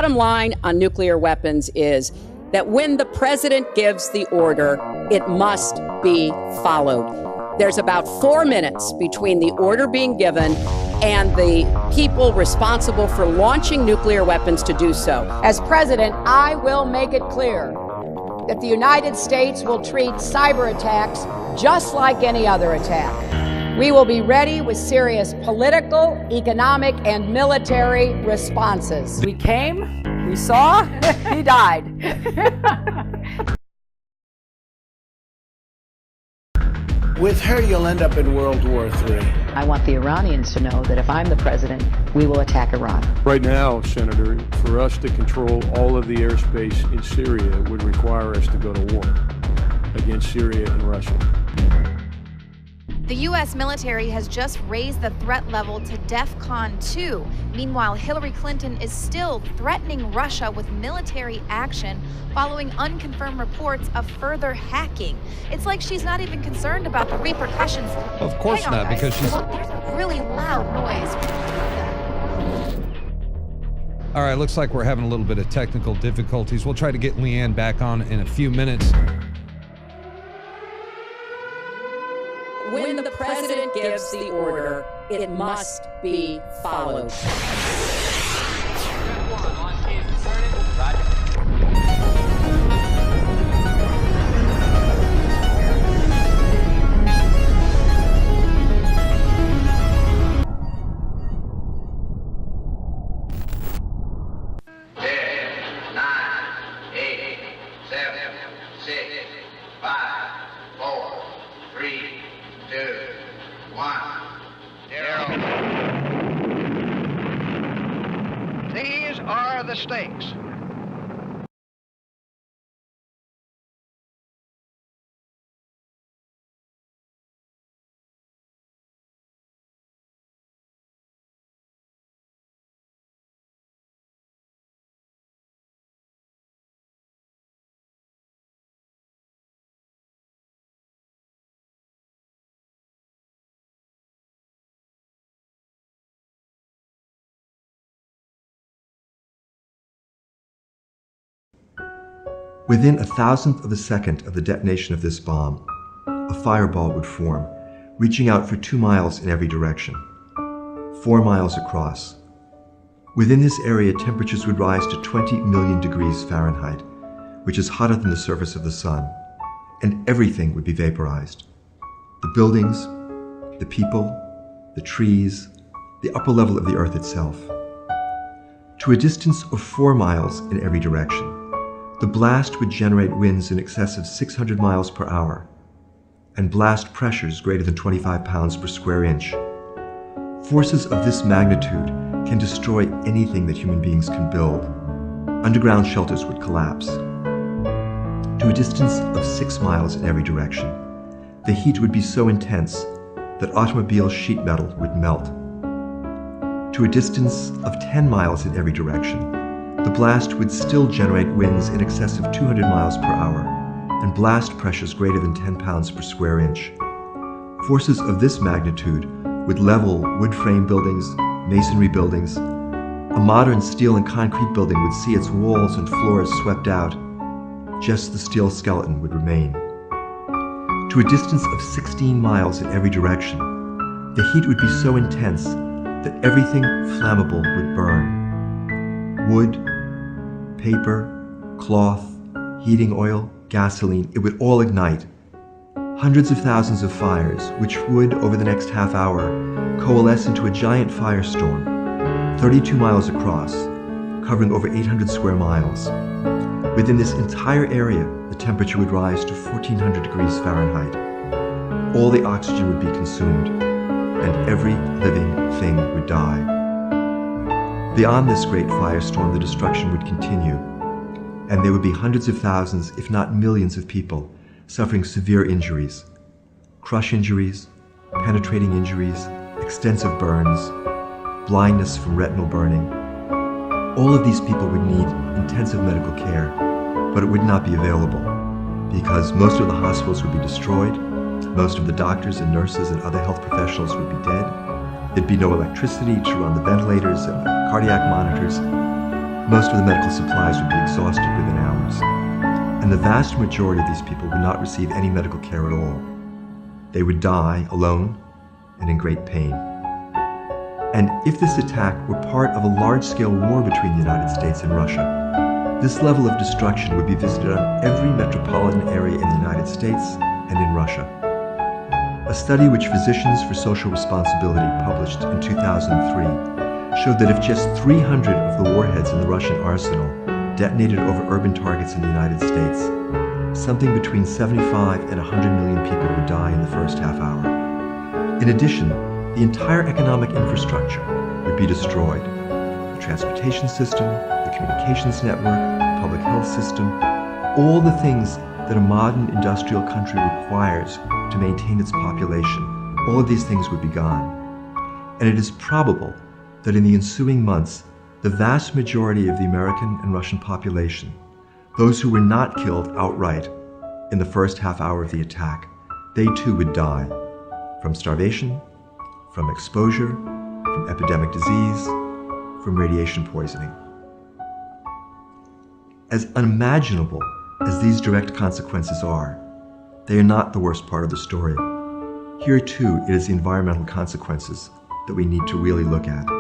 bottom line on nuclear weapons is that when the president gives the order, it must be followed. There's about 4 minutes between the order being given and the people responsible for launching nuclear weapons to do so. As president, I will make it clear that the United States will treat cyber attacks just like any other attack. We will be ready with serious political, economic, and military responses. We came, we saw, he died. With her, you'll end up in World War III. I want the Iranians to know that if I'm the president, we will attack Iran. Right now, Senator, for us to control all of the airspace in Syria would require us to go to war against Syria and Russia. The U.S. military has just raised the threat level to DEFCON 2. Meanwhile, Hillary Clinton is still threatening Russia with military action following unconfirmed reports of further hacking. It's like she's not even concerned about the repercussions. Of course not, because she's... There's a really loud noise. All right, looks like we're having a little bit of technical difficulties. We'll try to get Leanne back on in a few minutes. When the president gives the order, it must be followed. These are the stakes. Within 1,000th of a second of the detonation of this bomb, a fireball would form, reaching out for 2 miles in every direction, 4 miles across. Within this area, temperatures would rise to 20 million degrees Fahrenheit, which is hotter than the surface of the sun, and everything would be vaporized. The buildings, the people, the trees, the upper level of the earth itself. To a distance of 4 miles in every direction, the blast would generate winds in excess of 600 miles per hour and blast pressures greater than 25 pounds per square inch. Forces of this magnitude can destroy anything that human beings can build. Underground shelters would collapse. To a distance of 6 miles in every direction, the heat would be so intense that automobile sheet metal would melt. To a distance of 10 miles in every direction, the blast would still generate winds in excess of 200 miles per hour and blast pressures greater than 10 pounds per square inch. Forces of this magnitude would level wood frame buildings, masonry buildings. A modern steel and concrete building would see its walls and floors swept out. Just the steel skeleton would remain. To a distance of 16 miles in every direction, the heat would be so intense that everything flammable would burn. Wood, paper, cloth, heating oil, gasoline, it would all ignite. Hundreds of thousands of fires, which would, over the next half hour, coalesce into a giant firestorm, 32 miles across, covering over 800 square miles. Within this entire area, the temperature would rise to 1,400 degrees Fahrenheit. All the oxygen would be consumed, and every living thing would die. Beyond this great firestorm, the destruction would continue, and there would be hundreds of thousands, if not millions of people suffering severe injuries, crush injuries, penetrating injuries, extensive burns, blindness from retinal burning. All of these people would need intensive medical care, but it would not be available because most of the hospitals would be destroyed, most of the doctors and nurses and other health professionals would be dead. There'd be no electricity to run the ventilators and cardiac monitors. Most of the medical supplies would be exhausted within hours, and the vast majority of these people would not receive any medical care at all. They would die alone and in great pain. And if this attack were part of a large-scale war between the United States and Russia, this level of destruction would be visited on every metropolitan area in the United States and in Russia. A study which Physicians for Social Responsibility published in 2003 showed that if just 300 of the warheads in the Russian arsenal detonated over urban targets in the United States, something between 75 and 100 million people would die in the first half hour. In addition, the entire economic infrastructure would be destroyed. The transportation system, the communications network, the public health system, all the things that a modern industrial country requires to maintain its population, all of these things would be gone. And it is probable that in the ensuing months, the vast majority of the American and Russian population, those who were not killed outright in the first half hour of the attack, they too would die from starvation, from exposure, from epidemic disease, from radiation poisoning. As unimaginable as these direct consequences are, they are not the worst part of the story. Here too, it is the environmental consequences that we need to really look at.